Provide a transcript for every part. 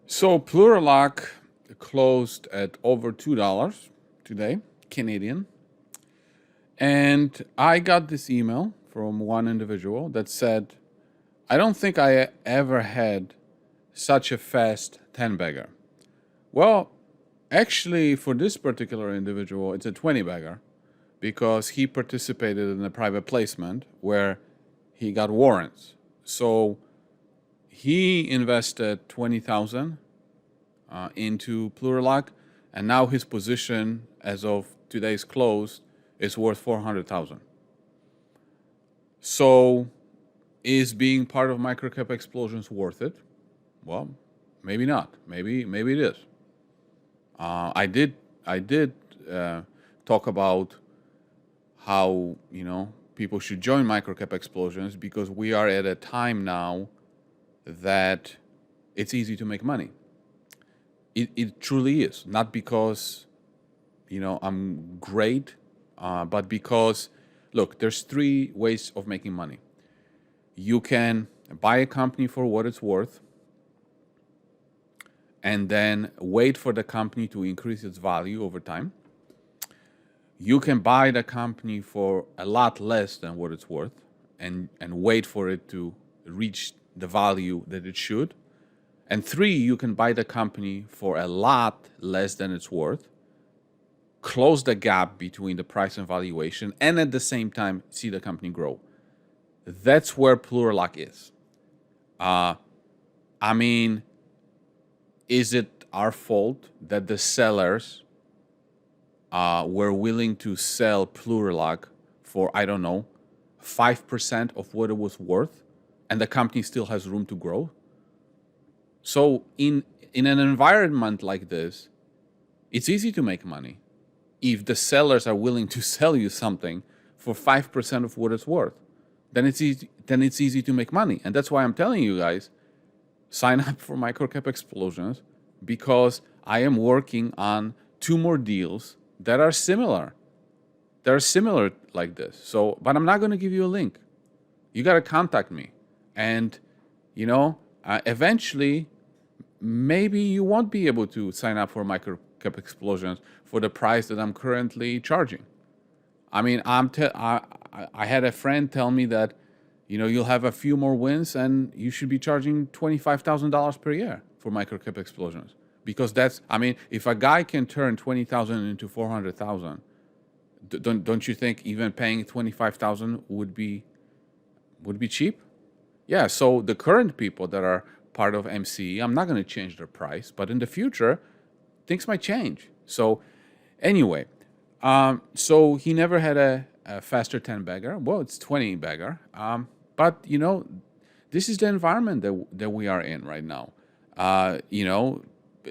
So PLUR closed at over $2 today, Canadian. And I got this email from one individual that said, I don't think I ever had such a fast 10-bagger. Well, actually, for this particular individual, it's a 20-bagger because he participated in a private placement where he got warrants. So he invested $20,000 into PLUR, and now his position as of today's close is worth $400,000. So is being part of microcap explosions worth it? Well, maybe not. Maybe it is. I did talk about how people should join microcap explosions because we are at a time now that it's easy to make money. It truly is, not because I'm great, but because look, there's three ways of making money. You can buy a company for what it's worth and then wait for the company to increase its value over time. You can buy the company for a lot less than what it's worth and wait for it to reach the value that it should. And three, you can buy the company for a lot less than it's worth, close the gap between the price and valuation, and at the same time see the company grow. That's where PLUR is. I mean, is it our fault that the sellers were willing to sell PLUR for, I don't know, 5% of what it was worth, and the company still has room to grow? So in an environment like this, it's easy to make money if the sellers are willing to sell you something for 5% of what it's worth. Then it's easy to make money. And that's why I'm telling you guys, sign up for microcap explosions, because I am working on 2 more deals that are similar. They're similar like this. So, but I'm not going to give you a link. You got to contact me. And, eventually, maybe you won't be able to sign up for microcap explosions for the price that I'm currently charging. I mean, I had a friend tell me that, you'll have a few more wins and you should be charging $25,000 per year for microcap explosions. Because if a guy can turn 20,000 into 400,000, don't you think even paying 25,000 would be cheap? Yeah. So the current people that are part of MCE, I'm not going to change their price, but in the future, things might change. So anyway, so he never had a faster 10-bagger. Well, it's 20-bagger. But, this is the environment that we are in right now.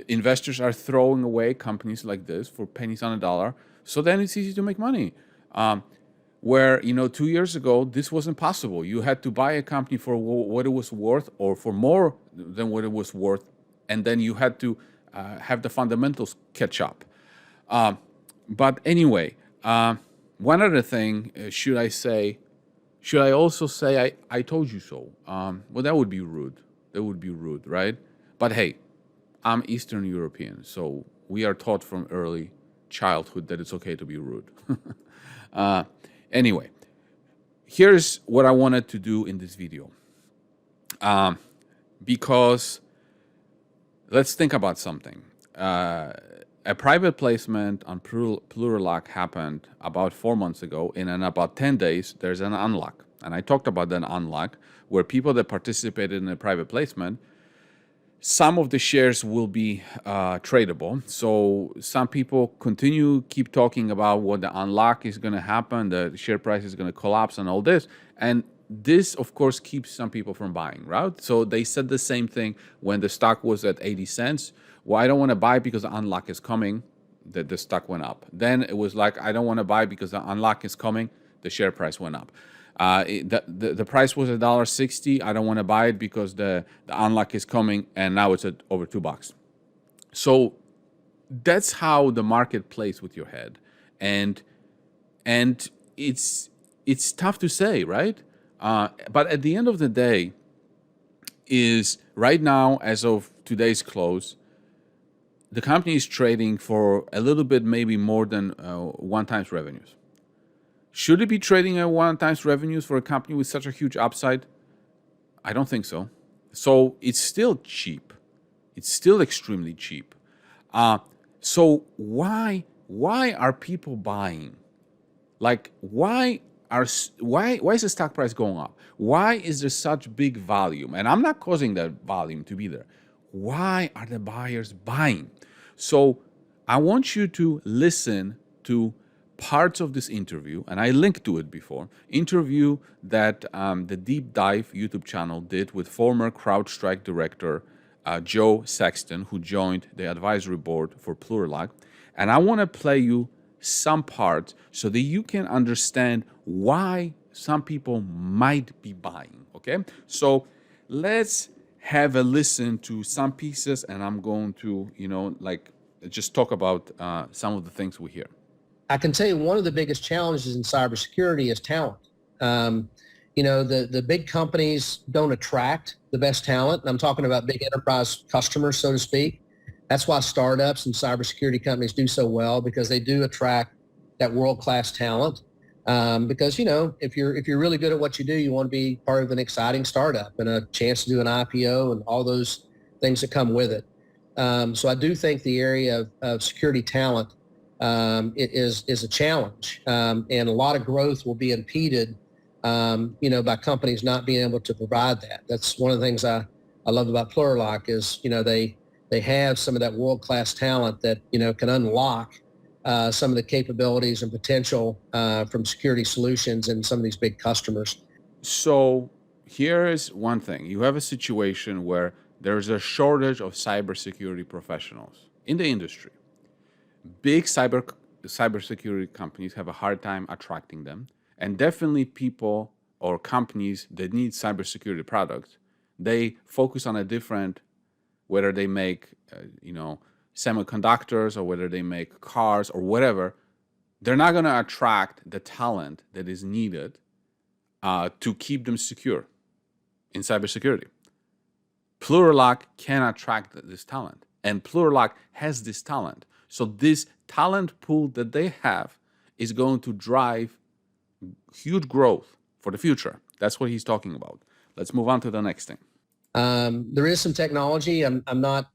Investors are throwing away companies like this for pennies on a dollar. So then it's easy to make money. Where, 2 years ago, this wasn't possible. You had to buy a company for what it was worth or for more than what it was worth. And then you had to have the fundamentals catch up. But anyway, one other thing, should I also say, I told you so? Well, that would be rude. That would be rude, right? But hey, I'm Eastern European, so we are taught from early childhood that it's okay to be rude. Anyway, here's what I wanted to do in this video. Because let's think about something. A private placement on PLUR happened about 4 months ago, and in about 10 days, there's an unlock. And I talked about that unlock, where people that participated in a private placement, some of the shares will be tradable. So some people keep talking about what the unlock is going to happen, the share price is going to collapse and all this. And this, of course, keeps some people from buying, right? So they said the same thing when the stock was at 80 cents. Well, I don't want to buy because the unlock is coming, that the stock went up. Then it was like, I don't want to buy because the unlock is coming, the share price went up. The price was $1.60. I don't want to buy it because the unlock is coming, and now it's at over $2. So that's how the market plays with your head, and it's tough to say, right? But at the end of the day, is right now, as of today's close, the company is trading for a little bit, maybe more than 1 times revenues. Should it be trading at 1 times revenues for a company with such a huge upside? I don't think so. So it's still cheap. It's still extremely cheap. So why are people buying? Like, why is the stock price going up? Why is there such big volume? And I'm not causing that volume to be there. Why are the buyers buying? So I want you to listen to parts of this interview, and I linked to it before, interview that the Deep Dive YouTube channel did with former CrowdStrike director Joe Sexton, who joined the advisory board for PLUR. And I want to play you some parts so that you can understand why some people might be buying, okay? So let's have a listen to some pieces, and I'm going to, just talk about some of the things we hear. I can tell you one of the biggest challenges in cybersecurity is talent. The big companies don't attract the best talent. And I'm talking about big enterprise customers, so to speak. That's why startups and cybersecurity companies do so well, because they do attract that world-class talent. Because if you're really good at what you do, you want to be part of an exciting startup and a chance to do an IPO and all those things that come with it. So I do think the area of security talent it is a challenge, and a lot of growth will be impeded, by companies not being able to provide that. That's one of the things I love about PLUR is, they have some of that world-class talent that, can unlock some of the capabilities and potential from security solutions in some of these big customers. So here is one thing. You have a situation where there's a shortage of cybersecurity professionals in the industry. Big cybersecurity companies have a hard time attracting them, and definitely people or companies that need cybersecurity products, they focus on a different, whether they make semiconductors or whether they make cars or whatever. They're not going to attract the talent that is needed to keep them secure in cybersecurity. PLUR can attract this talent, and PLUR has this talent. So this talent pool that they have is going to drive huge growth for the future. That's what he's talking about. Let's move on to the next thing. There is some technology. I'm not,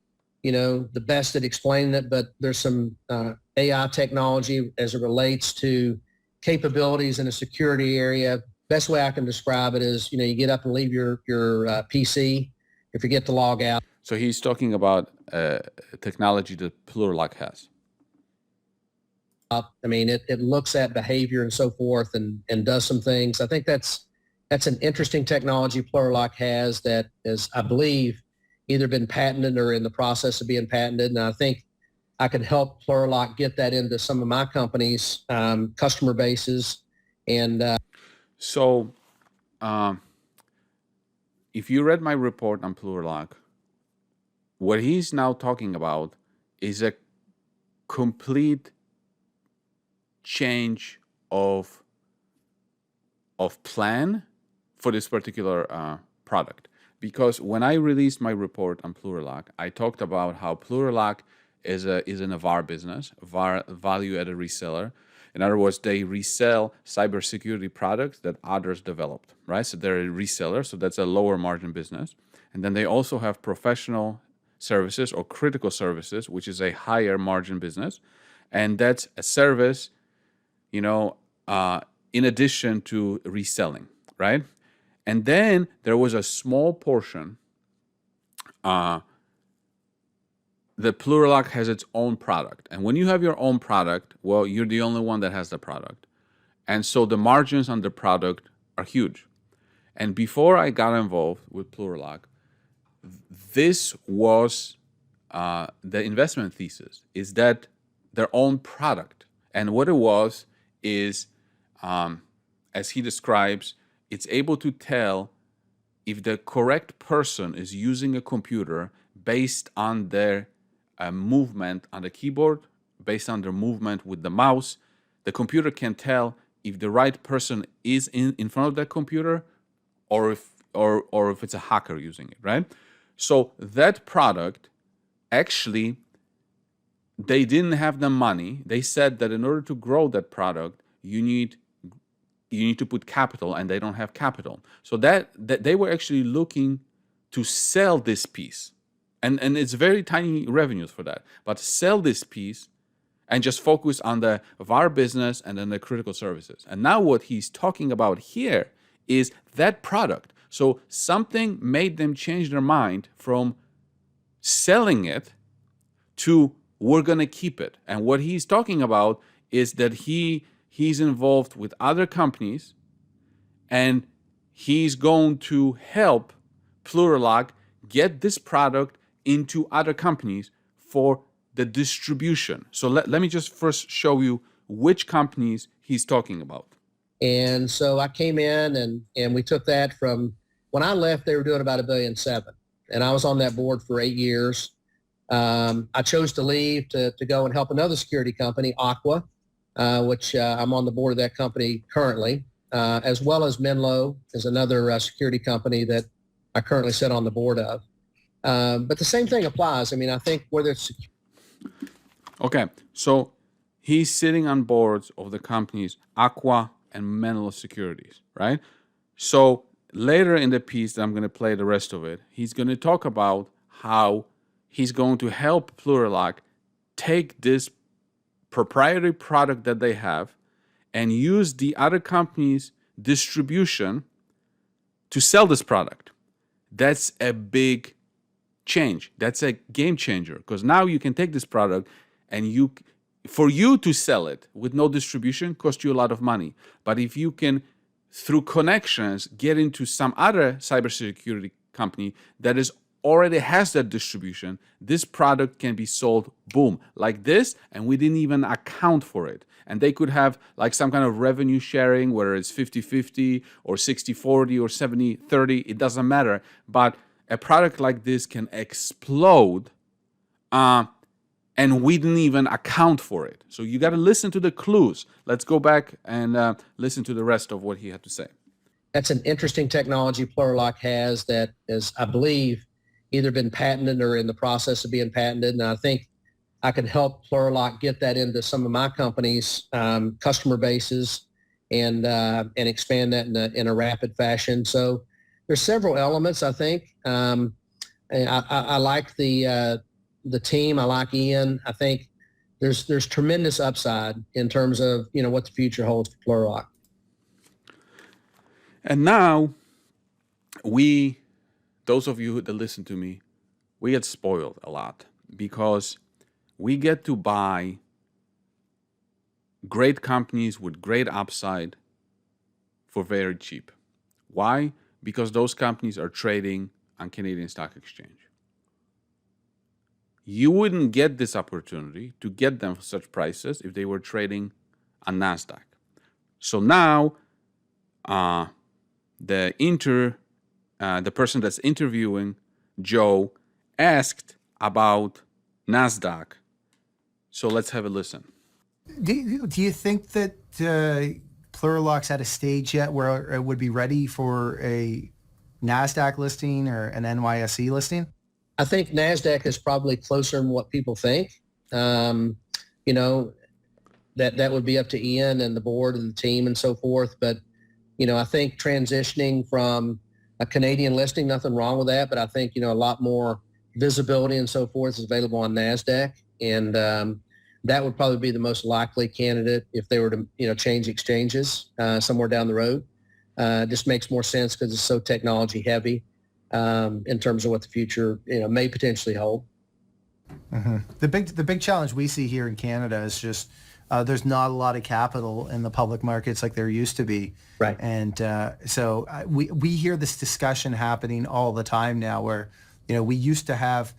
the best at explaining it, but there's some AI technology as it relates to capabilities in a security area. Best way I can describe it is, you get up and leave your PC. You forget to log out. So he's talking about technology that PLUR has. It looks at behavior and so forth and does some things. I think that's an interesting technology PLUR has that is, I believe, either been patented or in the process of being patented. And I think I could help PLUR get that into some of my company's customer bases. And so if you read my report on PLUR, what he's now talking about is a complete change of plan for this particular product. Because when I released my report on PLUR, I talked about how PLUR is in a VAR business, value-added reseller. In other words, they resell cybersecurity products that others developed, right? So they're a reseller, so that's a lower margin business. And then they also have professional services or critical services, which is a higher margin business. And that's a service, in addition to reselling, right? And then there was a small portion that PLUR has its own product. And when you have your own product, well, you're the only one that has the product. And so the margins on the product are huge. And before I got involved with PLUR, this was the investment thesis, is that their own product. And what it was is, as he describes, it's able to tell if the correct person is using a computer based on their movement on the keyboard, based on their movement with the mouse. The computer can tell if the right person is in front of that computer or if it's a hacker using it, right? So that product actually, they didn't have the money. They said that in order to grow that product, you need to put capital, and they don't have capital. So that they were actually looking to sell this piece, and it's very tiny revenues for that, but sell this piece and just focus on the VAR business and then the critical services. And now what he's talking about here is that product. So something made them change their mind from selling it to we're going to keep it. And what he's talking about is that he's involved with other companies, and he's going to help PLUR get this product into other companies for the distribution. So let me just first show you which companies he's talking about. And so I came in and we took that from, when I left, they were doing about $1.7 billion. And I was on that board for 8 years. I chose to leave to go and help another security company, Aqua, which I'm on the board of that company currently, as well as Menlo is another security company that I currently sit on the board of. But the same thing applies. I mean, I think whether it's... Okay, so he's sitting on boards of the companies Aqua and Menlo Securities, right? So later in the piece that I'm going to play the rest of it, he's going to talk about how he's going to help PLUR take this proprietary product that they have and use the other company's distribution to sell this product. That's a big change. That's a game changer, because now you can take this product and for you to sell it with no distribution costs you a lot of money. But if you can, through connections, get into some other cybersecurity company that already has that distribution, this product can be sold, boom, like this, and we didn't even account for it. And they could have like some kind of revenue sharing, whether it's 50-50 or 60-40 or 70-30, it doesn't matter. But a product like this can explode, and we didn't even account for it. So you got to listen to the clues. Let's go back and listen to the rest of what he had to say. That's an interesting technology PLUR has that is, I believe, either been patented or in the process of being patented. And I think I could help PLUR get that into some of my company's customer bases and expand that in a rapid fashion. So there's several elements, I think. And I like the team. I like Ian. I think there's tremendous upside in terms of what the future holds for PLUR. And now those of you that listen to me, we get spoiled a lot because we get to buy great companies with great upside for very cheap. Why? Because those companies are trading on Canadian Stock Exchange. You wouldn't get this opportunity to get them for such prices if they were trading on NASDAQ. So now the person that's interviewing Joe asked about NASDAQ. So let's have a listen. Do you think that PLUR's at a stage yet where it would be ready for a NASDAQ listing or an NYSE listing? I think NASDAQ is probably closer than what people think. That would be up to Ian and the board and the team and so forth. But, I think transitioning from a Canadian listing, nothing wrong with that. But I think, a lot more visibility and so forth is available on NASDAQ. And that would probably be the most likely candidate if they were to, change exchanges somewhere down the road. Just makes more sense because it's so technology heavy. In terms of what the future, may potentially hold. Mm-hmm. The big challenge we see here in Canada is just there's not a lot of capital in the public markets like there used to be. Right. And so we hear this discussion happening all the time now, where we used to have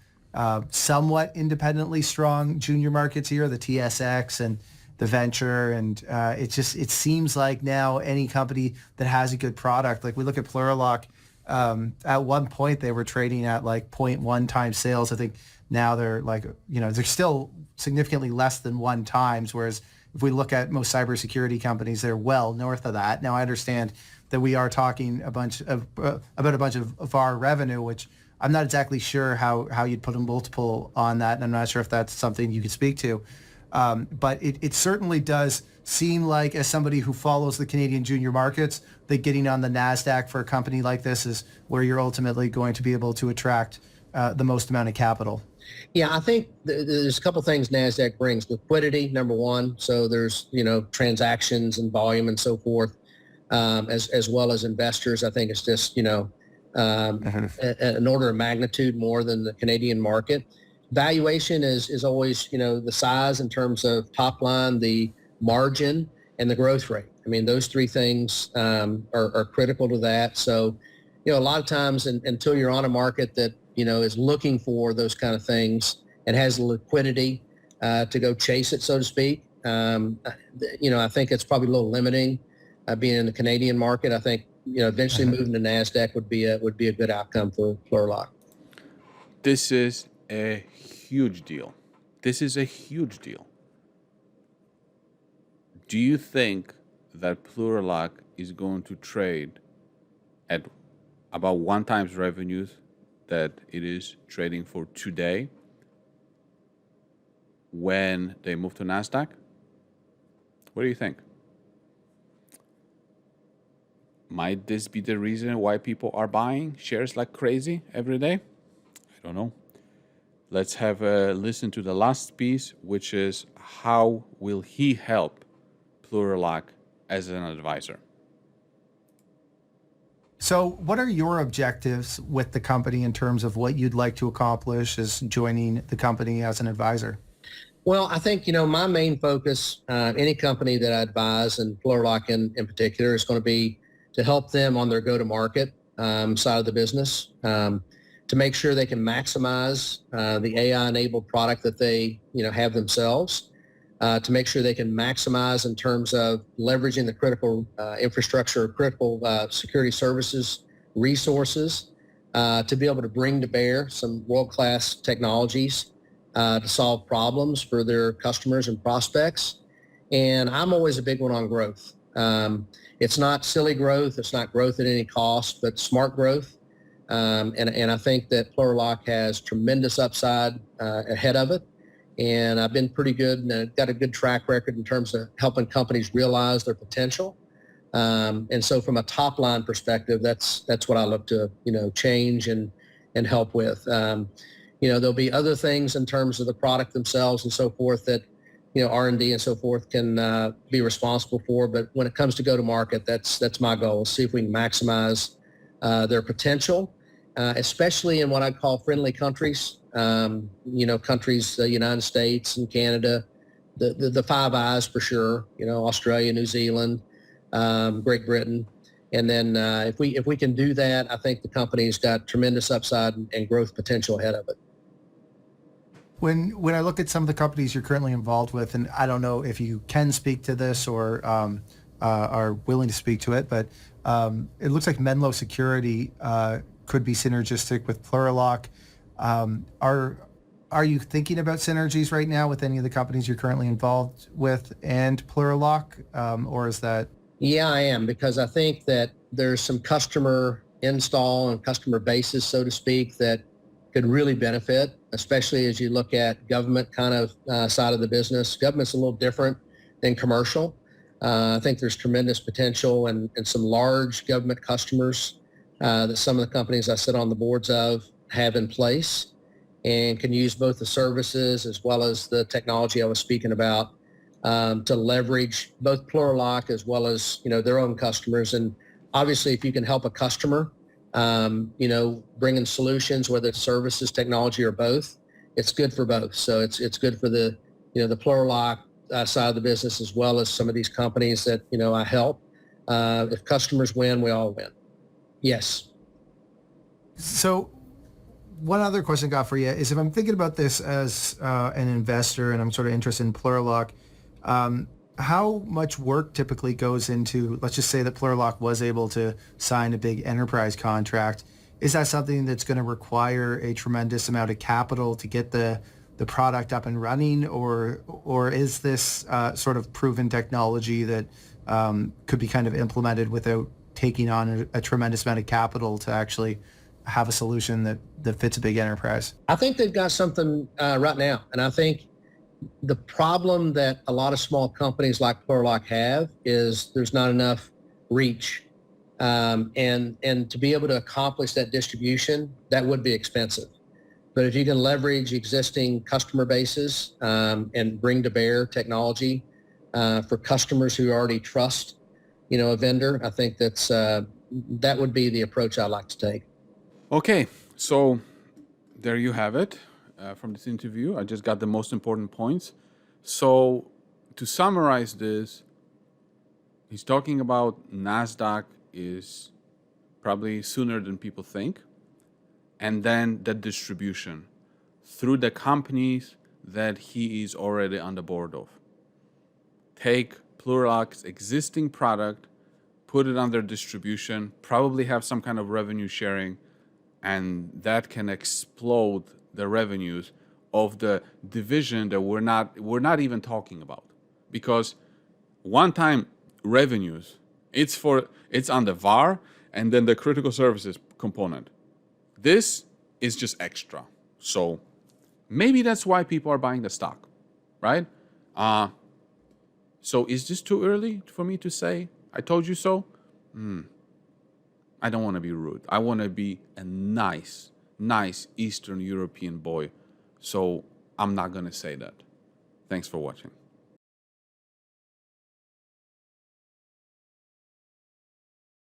somewhat independently strong junior markets here, the TSX and the venture, and it seems like now any company that has a good product, like we look at PLUR. At one point they were trading at like 0.1 times sales. I think now they're like, they're still significantly less than 1 times. Whereas if we look at most cybersecurity companies, they're well north of that. Now I understand that we are talking about a bunch of VAR revenue, which I'm not exactly sure how you'd put a multiple on that, and I'm not sure if that's something you could speak to. But it certainly does seem like, as somebody who follows the Canadian junior markets, that getting on the NASDAQ for a company like this is where you're ultimately going to be able to attract the most amount of capital. Yeah, I think there's a couple things NASDAQ brings. Liquidity, number one. So there's, transactions and volume and so forth, as well as investors. I think it's just, an order of magnitude more than the Canadian market. Valuation is always, the size in terms of top line, the margin, and the growth rate. I mean, those three things are critical to that. So, a lot of times until you're on a market that, is looking for those kind of things and has the liquidity to go chase it, so to speak, I think it's probably a little limiting being in the Canadian market. I think, eventually moving to NASDAQ would be a good outcome for PLUR. This is a huge deal. This is a huge deal. Do you think that PLUR is going to trade at about 1 times revenues that it is trading for today when they move to NASDAQ? What do you think? Might this be the reason why people are buying shares like crazy every day? I don't know. Let's have a listen to the last piece, which is how will he help PLUR as an advisor? So what are your objectives with the company in terms of what you'd like to accomplish as joining the company as an advisor? Well, I think, my main focus, any company that I advise, and PLUR in particular, is going to be to help them on their go-to-market side of the business, to make sure they can maximize the AI-enabled product that they, have themselves, to make sure they can maximize in terms of leveraging the critical infrastructure, critical security services resources, to be able to bring to bear some world-class technologies to solve problems for their customers and prospects. And I'm always a big one on growth. It's not silly growth. It's not growth at any cost, but smart growth. And I think that PLUR has tremendous upside ahead of it. And I've been pretty good and got a good track record in terms of helping companies realize their potential. And so from a top line perspective, that's what I look to, change and help with. There'll be other things in terms of the product themselves and so forth that, R&D and so forth can be responsible for. But when it comes to go to market, that's my goal. See if we can maximize their potential, especially in what I call friendly countries. Countries, the United States and Canada, the Five Eyes for sure, Australia, New Zealand, Great Britain. And then if we can do that, I think the company's got tremendous upside and growth potential ahead of it. When I look at some of the companies you're currently involved with, and I don't know if you can speak to this or are willing to speak to it, but it looks like Menlo Security could be synergistic with PLUR. Are you thinking about synergies right now with any of the companies you're currently involved with and PLUR, or is that? Yeah, I am, because I think that there's some customer install and customer bases, so to speak, that could really benefit, especially as you look at government kind of side of the business. Government's a little different than commercial. I think there's tremendous potential and some large government customers that some of the companies I sit on the boards of have in place and can use both the services as well as the technology I was speaking about to leverage both PLUR as well as, their own customers. And obviously, if you can help a customer, bring in solutions, whether it's services, technology, or both, it's good for both. So it's good for the, the PLUR side of the business as well as some of these companies that, I help. If customers win, we all win. Yes. So one other question I got for you is, if I'm thinking about this as an investor and I'm sort of interested in PLUR, how much work typically goes into, let's just say that PLUR was able to sign a big enterprise contract. Is that something that's going to require a tremendous amount of capital to get the product up and running, or is this sort of proven technology that could be kind of implemented without taking on a tremendous amount of capital to actually have a solution that fits a big enterprise? I think they've got something right now. And I think the problem that a lot of small companies like PLUR have is there's not enough reach. And to be able to accomplish that distribution, that would be expensive. But if you can leverage existing customer bases and bring to bear technology for customers who already trust, a vendor, I think that would be the approach I like to take. Okay, so there you have it from this interview. I just got the most important points. So to summarize this, he's talking about NASDAQ is probably sooner than people think. And then the distribution through the companies that he is already on the board of. Take PLUR's existing product, put it under distribution, probably have some kind of revenue sharing, and that can explode the revenues of the division that we're not even talking about. Because one-time revenues, it's on the VAR and then the critical services component. This is just extra. So maybe that's why people are buying the stock, right? So is this too early for me to say, I told you so? I don't want to be rude. I want to be a nice Eastern European boy. So I'm not going to say that. Thanks for watching.